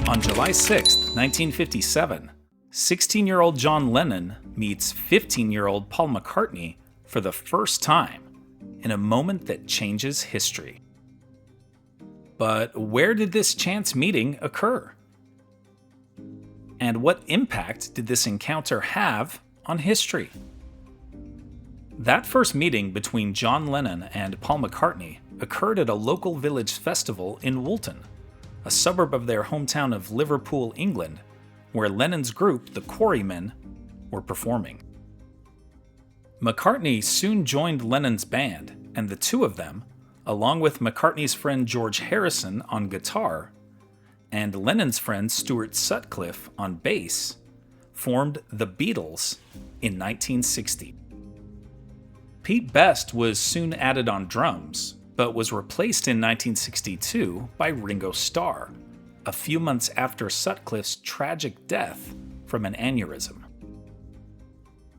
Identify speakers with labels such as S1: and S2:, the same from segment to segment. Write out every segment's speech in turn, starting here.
S1: On July 6, 1957, 16-year-old John Lennon meets 15-year-old Paul McCartney for the first time in a moment that changes history. But where did this chance meeting occur? And what impact did this encounter have on history? That first meeting between John Lennon and Paul McCartney occurred at a local village festival in Woolton, a suburb of their hometown of Liverpool, England, where Lennon's group, the Quarrymen, were performing. McCartney soon joined Lennon's band, and the two of them, along with McCartney's friend George Harrison on guitar, and Lennon's friend Stuart Sutcliffe on bass, formed the Beatles in 1960. Pete Best was soon added on drums, but was replaced in 1962 by Ringo Starr, a few months after Sutcliffe's tragic death from an aneurysm.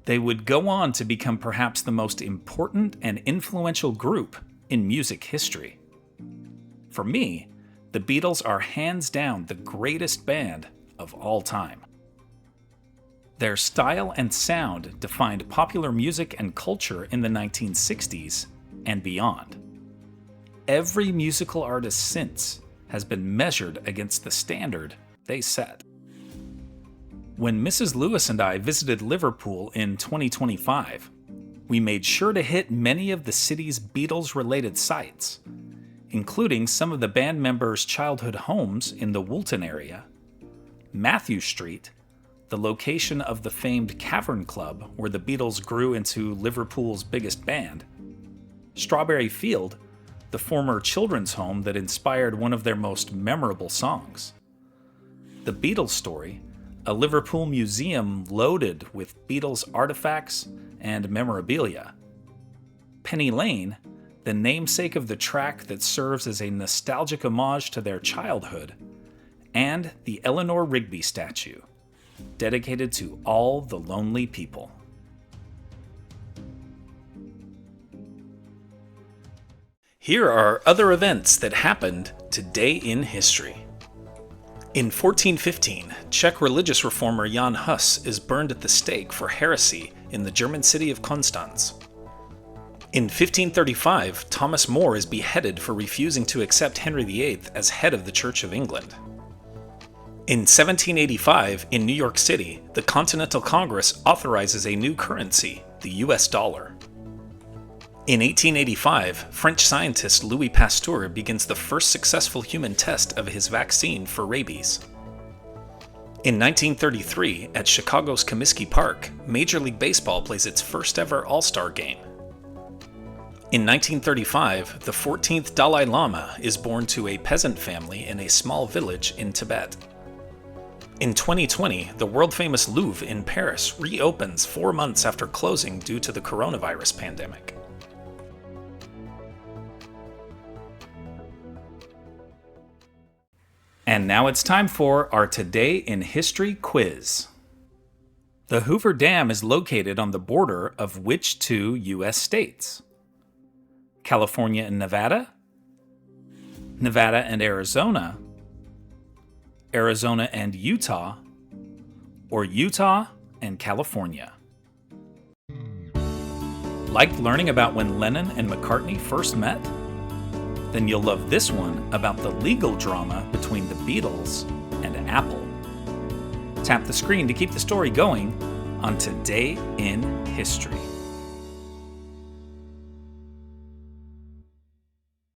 S1: They would go on to become perhaps the most important and influential group in music history. For me, the Beatles are hands down the greatest band of all time. Their style and sound defined popular music and culture in the 1960s and beyond. Every musical artist since has been measured against the standard they set. When Mrs. Lewis and I visited Liverpool in 2025, we made sure to hit many of the city's Beatles-related sites, including some of the band members' childhood homes in the Woolton area, Mathew Street, the location of the famed Cavern Club where the Beatles grew into Liverpool's biggest band, Strawberry Field, the former children's home that inspired one of their most memorable songs, The Beatles Story, a Liverpool museum loaded with Beatles artifacts and memorabilia, Penny Lane, the namesake of the track that serves as a nostalgic homage to their childhood, and the Eleanor Rigby statue, dedicated to all the lonely people. Here are other events that happened today in history. In 1415, Czech religious reformer Jan Hus is burned at the stake for heresy in the German city of Konstanz. In 1535, Thomas More is beheaded for refusing to accept Henry VIII as head of the Church of England. In 1785, in New York City, the Continental Congress authorizes a new currency, the US dollar. In 1885, French scientist Louis Pasteur begins the first successful human test of his vaccine for rabies. In 1933, at Chicago's Comiskey Park, Major League Baseball plays its first ever All-Star game. In 1935, the 14th Dalai Lama is born to a peasant family in a small village in Tibet. In 2020, the world-famous Louvre in Paris reopens 4 months after closing due to the coronavirus pandemic. And now it's time for our Today in History quiz. The Hoover Dam is located on the border of which two U.S. states? California and Nevada? Nevada and Arizona? Arizona and Utah? Or Utah and California? Liked learning about when Lennon and McCartney first met? Then you'll love this one about the legal drama between the Beatles and Apple. Tap the screen to keep the story going on Today in History.